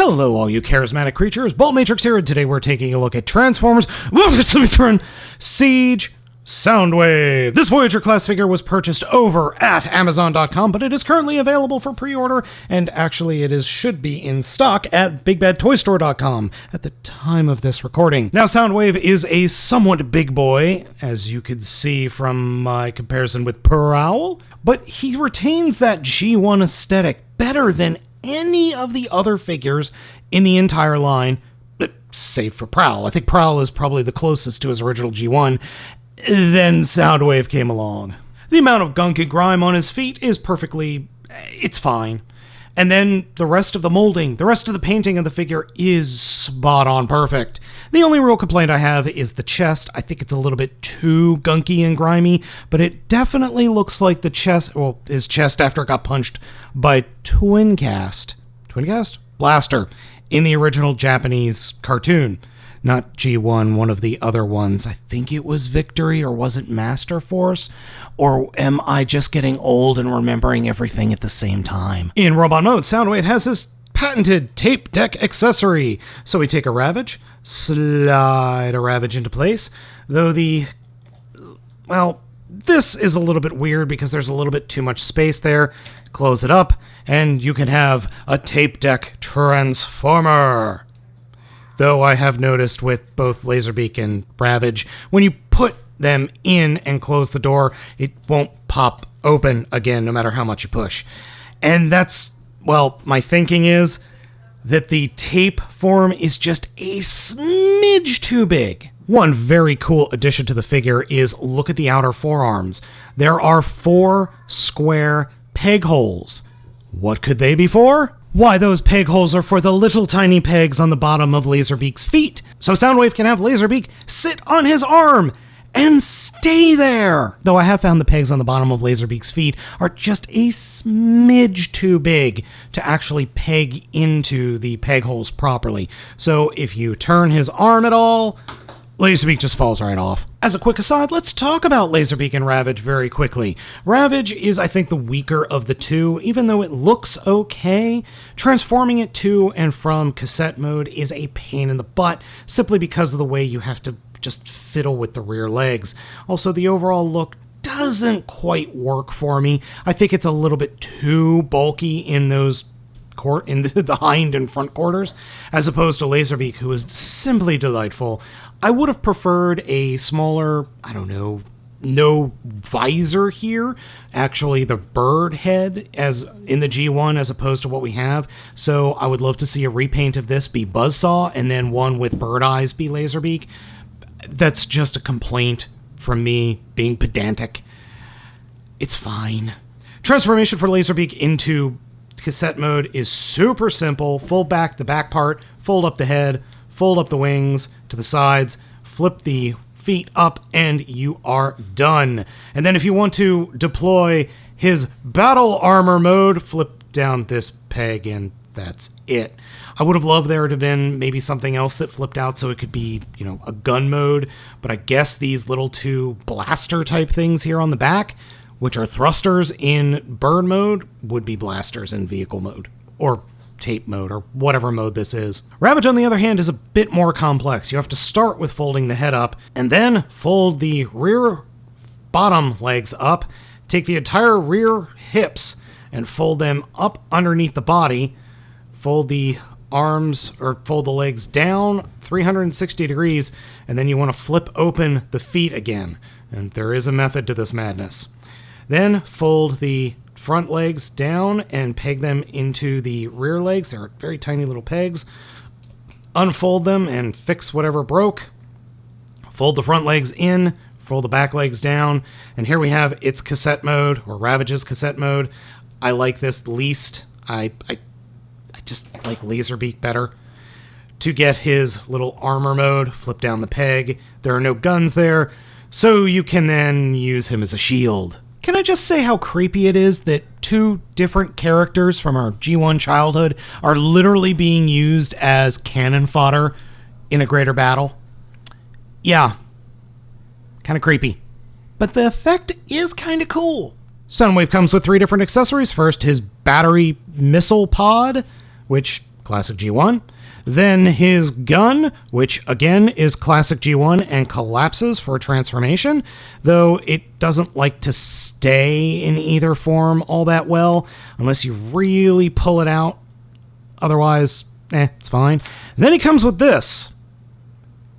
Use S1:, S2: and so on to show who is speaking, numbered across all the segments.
S1: Hello, all you charismatic creatures. Baltmatrix here, and today we're taking a look at Transformers Siege Soundwave. This Voyager class figure was purchased over at Amazon.com, but it is currently available for pre-order, and actually it should be in stock at BigBadToyStore.com at the time of this recording. Now, Soundwave is a somewhat big boy, as you could see from my comparison with Prowl, but he retains that G1 aesthetic better than any of the other figures in the entire line, save for Prowl. I think Prowl is probably the closest to his original G1. Then Soundwave came along. The amount of gunk and grime on his feet is it's fine. And then the rest of the molding, the rest of the painting of the figure is spot on perfect. The only real complaint I have is the chest. I think it's a little bit too gunky and grimy, but it definitely looks like his chest after it got punched by Twin Cast Blaster in the original Japanese cartoon. Not G1, one of the other ones. I think it was Victory, or was it Master Force? Or am I just getting old and remembering everything at the same time? In robot mode, Soundwave has his patented tape deck accessory. So we take a Ravage, slide a Ravage into place, though this is a little bit weird because there's a little bit too much space there. Close it up, and you can have a tape deck transformer. Though I have noticed with both Laserbeak and Ravage, when you put them in and close the door, it won't pop open again no matter how much you push. And my thinking is that the tape form is just a smidge too big. One very cool addition to the figure is look at the outer forearms. There are 4 square peg holes. What could they be for? Why, those peg holes are for the little tiny pegs on the bottom of Laserbeak's feet. So Soundwave can have Laserbeak sit on his arm and stay there. Though I have found the pegs on the bottom of Laserbeak's feet are just a smidge too big to actually peg into the peg holes properly. So if you turn his arm at all, Laserbeak just falls right off. As a quick aside, let's talk about Laserbeak and Ravage very quickly. Ravage is, I think, the weaker of the two, even though it looks okay. Transforming it to and from cassette mode is a pain in the butt, simply because of the way you have to just fiddle with the rear legs. Also, the overall look doesn't quite work for me. I think it's a little bit too bulky in those the hind and front quarters, as opposed to Laserbeak, who is simply delightful. I would have preferred a smaller, no visor here. Actually, the bird head as in the G1 as opposed to what we have. So I would love to see a repaint of this be Buzzsaw and then one with bird eyes be Laserbeak. That's just a complaint from me being pedantic. It's fine. Transformation for Laserbeak into cassette mode is super simple. Fold back the back part, fold up the head, fold up the wings to the sides, flip the feet up, and you are done. And then if you want to deploy his battle armor mode, flip down this peg and that's it. I would have loved there to have been maybe something else that flipped out so it could be, a gun mode, but I guess these little 2 blaster type things here on the back, which are thrusters in bird mode, would be blasters in vehicle mode, or tape mode, or whatever mode this is. Ravage, on the other hand, is a bit more complex. You have to start with folding the head up, and then fold the rear bottom legs up, take the entire rear hips, and fold them up underneath the body, fold the arms, or fold the legs down 360 degrees, and then you want to flip open the feet again. And there is a method to this madness. Then fold the front legs down and peg them into the rear legs. They're very tiny little pegs. Unfold them and fix whatever broke. Fold the front legs in, fold the back legs down, and here we have its cassette mode, or Ravage's cassette mode. I like this least. I just like Laserbeak better. To get his little armor mode, flip down the peg. There are no guns there, so you can then use him as a shield. Can I just say how creepy it is that 2 different characters from our G1 childhood are literally being used as cannon fodder in a greater battle? Yeah. Kind of creepy. But the effect is kind of cool. Soundwave comes with 3 different accessories. First, his battery missile pod, which classic G1. Then his gun, which again is classic G1 and collapses for transformation, though it doesn't like to stay in either form all that well unless you really pull it out. Otherwise, it's fine. And then he comes with this.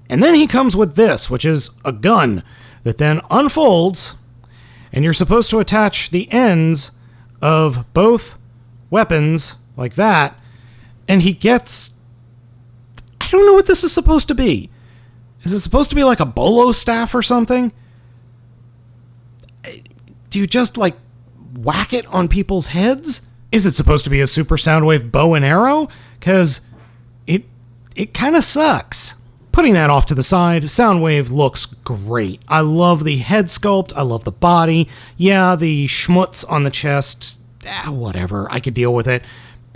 S1: And then he comes with this, which is a gun that then unfolds, and you're supposed to attach the ends of both weapons like that, and he gets... I don't know what this is supposed to be. Is it supposed to be like a bolo staff or something? Do you just, like, whack it on people's heads? Is it supposed to be a Super Soundwave bow and arrow? Because it kind of sucks. Putting that off to the side, Soundwave looks great. I love the head sculpt. I love the body. Yeah, the schmutz on the chest, whatever. I could deal with it.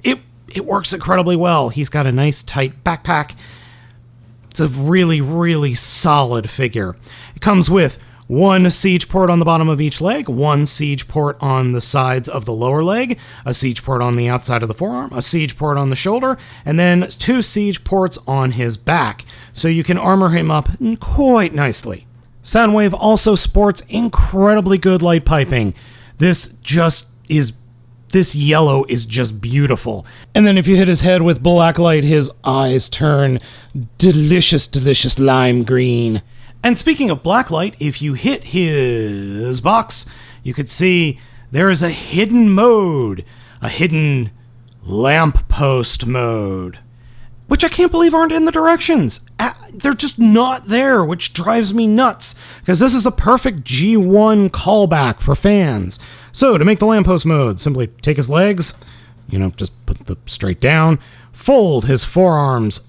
S1: It works incredibly well. He's got a nice tight backpack. It's a really, really solid figure. It comes with one siege port on the bottom of each leg, one siege port on the sides of the lower leg, a siege port on the outside of the forearm, a siege port on the shoulder, and then 2 siege ports on his back, so you can armor him up quite nicely. Soundwave also sports incredibly good light piping. This yellow is just beautiful. And then if you hit his head with black light, his eyes turn delicious, delicious lime green. And speaking of blacklight, if you hit his box, you could see there is a hidden mode, a hidden lamppost mode, which I can't believe aren't in the directions. They're just not there, which drives me nuts, because this is the perfect G1 callback for fans. So to make the lamppost mode, simply take his legs, just put them straight down, fold his forearms,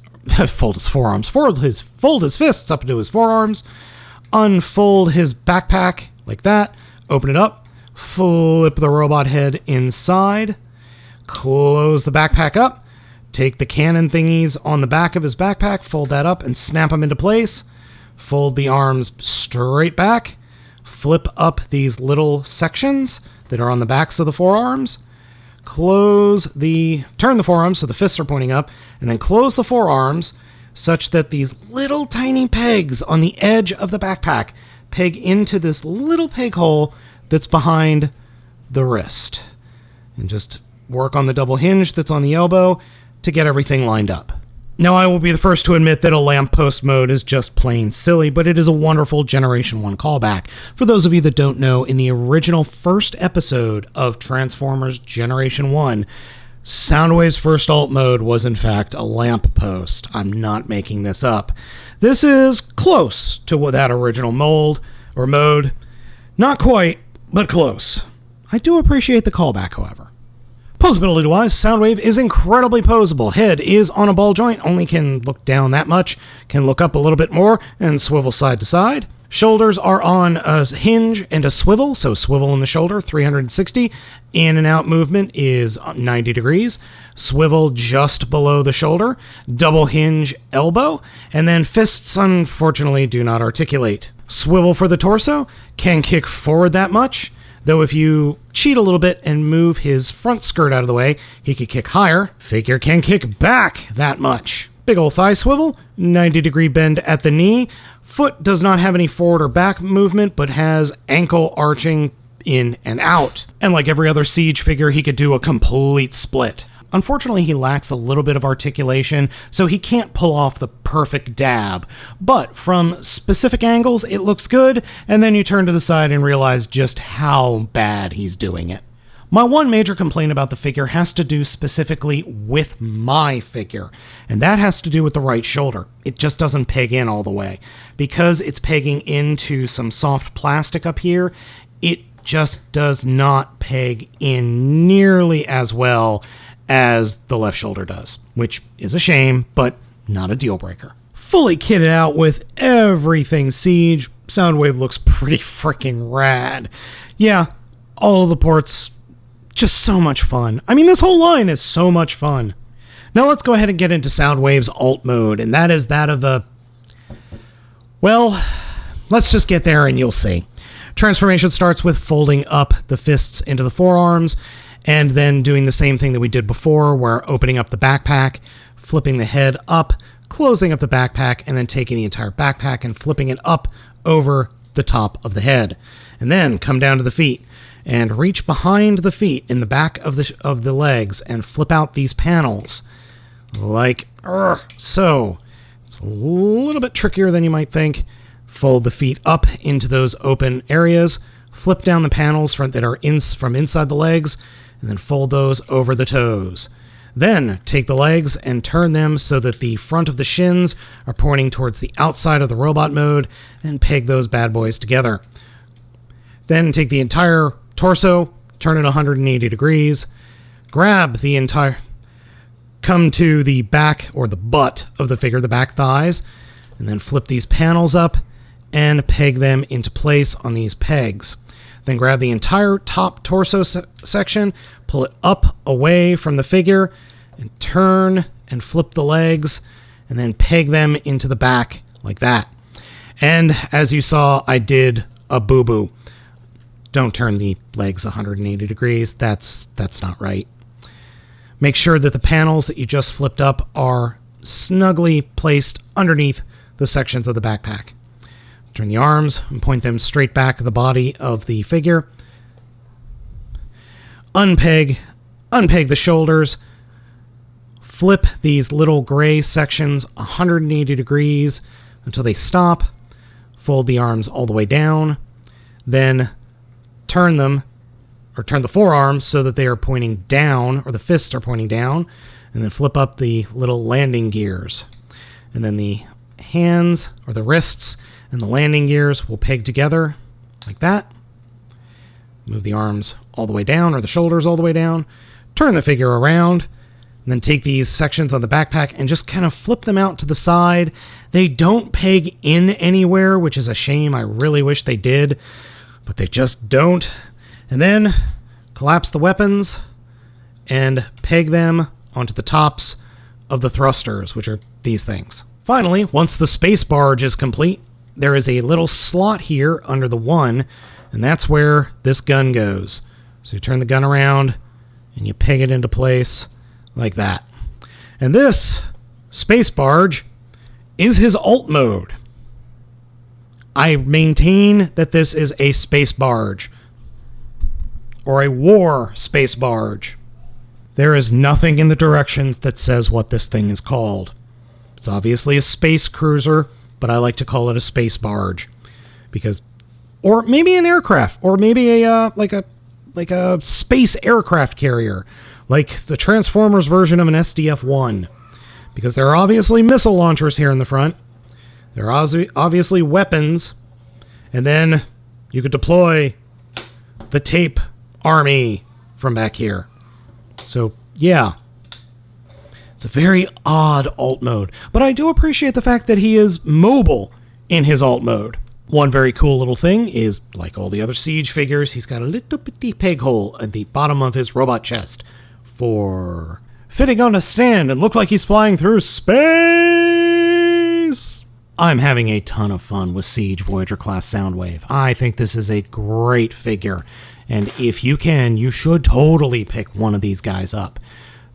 S1: fold his fists up into his forearms, unfold his backpack like that, open it up, flip the robot head inside, close the backpack up, take the cannon thingies on the back of his backpack, fold that up and snap them into place, fold the arms straight back, flip up these little sections that are on the backs of the forearms, turn the forearms so the fists are pointing up, and then close the forearms such that these little tiny pegs on the edge of the backpack peg into this little peg hole that's behind the wrist. And just work on the double hinge that's on the elbow to get everything lined up. Now, I will be the first to admit that a lamppost mode is just plain silly, but it is a wonderful Generation 1 callback. For those of you that don't know, in the original first episode of Transformers Generation 1, Soundwave's first alt mode was in fact a lamppost. I'm not making this up. This is close to that original mold or mode. Not quite, but close. I do appreciate the callback, however. Posability-wise, Soundwave is incredibly posable. Head is on a ball joint, only can look down that much, can look up a little bit more, and swivel side to side. Shoulders are on a hinge and a swivel, so swivel in the shoulder, 360. In and out movement is 90 degrees. Swivel just below the shoulder, double hinge elbow, and then fists, unfortunately, do not articulate. Swivel for the torso, can kick forward that much, though if you cheat a little bit and move his front skirt out of the way, he could kick higher. Figure can kick back that much. Big ol' thigh swivel, 90-degree bend at the knee. Foot does not have any forward or back movement, but has ankle arching in and out. And like every other Siege figure, he could do a complete split. Unfortunately, he lacks a little bit of articulation, so he can't pull off the perfect dab. But from specific angles, it looks good, and then you turn to the side and realize just how bad he's doing it. My one major complaint about the figure has to do specifically with my figure, and that has to do with the right shoulder. It just doesn't peg in all the way. Because it's pegging into some soft plastic up here, it just does not peg in nearly as well as the left shoulder does, which is a shame, but not a deal breaker. Fully kitted out with everything Siege, Soundwave looks pretty freaking rad. Yeah, all of the ports, just so much fun. I mean, this whole line is so much fun. Now let's go ahead and get into Soundwave's alt mode, and that is that of a... Well, let's just get there and you'll see. Transformation starts with folding up the fists into the forearms, And then doing the same thing that we did before, where opening up the backpack, flipping the head up, closing up the backpack, and then taking the entire backpack and flipping it up over the top of the head. And then come down to the feet and reach behind the feet in the back of the legs and flip out these panels like so. It's a little bit trickier than you might think. Fold the feet up into those open areas, flip down the panels that are from inside the legs, and then fold those over the toes. Then take the legs and turn them so that the front of the shins are pointing towards the outside of the robot mode, and peg those bad boys together. Then take the entire torso, turn it 180 degrees, come to the back or the butt of the figure, the back thighs, and then flip these panels up and peg them into place on these pegs. Then grab the entire top torso section, pull it up away from the figure, and turn and flip the legs, and then peg them into the back like that. And as you saw, I did a boo-boo. Don't turn the legs 180 degrees. That's not right. Make sure that the panels that you just flipped up are snugly placed underneath the sections of the backpack. Turn the arms and point them straight back at the body of the figure. Unpeg the shoulders. Flip these little gray sections 180 degrees until they stop. Fold the arms all the way down. Then turn the forearms so that they are pointing down, or the fists are pointing down, and then flip up the little landing gears. And then the hands, or the wrists, and the landing gears will peg together like that. Move the arms all the way down, or the shoulders all the way down. Turn the figure around, and then take these sections on the backpack and just kind of flip them out to the side. They don't peg in anywhere, which is a shame. I really wish they did, but they just don't. And then collapse the weapons and peg them onto the tops of the thrusters, which are these things. Finally, once the space barge is complete, there is a little slot here under the 1, and that's where this gun goes. So you turn the gun around and you peg it into place like that. And this space barge is his alt mode. I maintain that this is a space barge, or a war space barge. There is nothing in the directions that says what this thing is called. It's obviously a space cruiser, but I like to call it a space barge, because, or maybe an aircraft, or maybe a like a space aircraft carrier, like the Transformers version of an SDF-1, because there are obviously missile launchers here in the front. There are obviously weapons, and then you could deploy the tape army from back here. So yeah, it's a very odd alt mode, but I do appreciate the fact that he is mobile in his alt mode. One very cool little thing is, like all the other Siege figures, he's got a little bitty peg hole at the bottom of his robot chest for fitting on a stand and look like he's flying through space. I'm having a ton of fun with Siege Voyager class Soundwave. I think this is a great figure, and if you can, you should totally pick one of these guys up.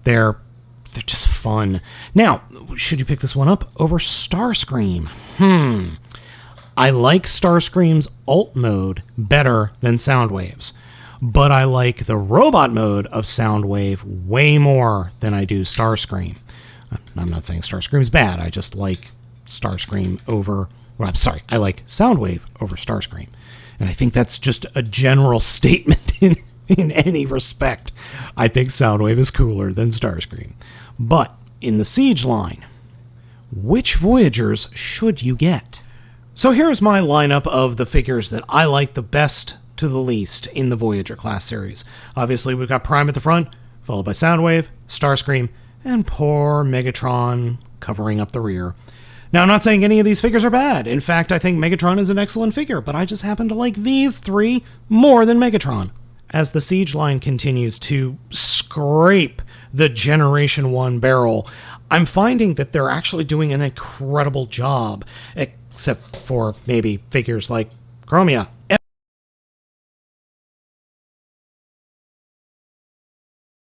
S1: They're just fun. Now, should you pick this one up over Starscream? I like Starscream's alt mode better than Soundwave's, but I like the robot mode of Soundwave way more than I do Starscream. I'm not saying Starscream's bad, I just like Starscream over... Well, I'm sorry, I like Soundwave over Starscream. And I think that's just a general statement in any respect. I think Soundwave is cooler than Starscream. But in the Siege line, which Voyagers should you get? So here's my lineup of the figures that I like the best to the least in the Voyager class series. Obviously, we've got Prime at the front, followed by Soundwave, Starscream, and poor Megatron covering up the rear. Now, I'm not saying any of these figures are bad. In fact, I think Megatron is an excellent figure, but I just happen to like these three more than Megatron. As the Siege line continues to scrape the Generation 1 barrel, I'm finding that they're actually doing an incredible job, except for maybe figures like Chromia.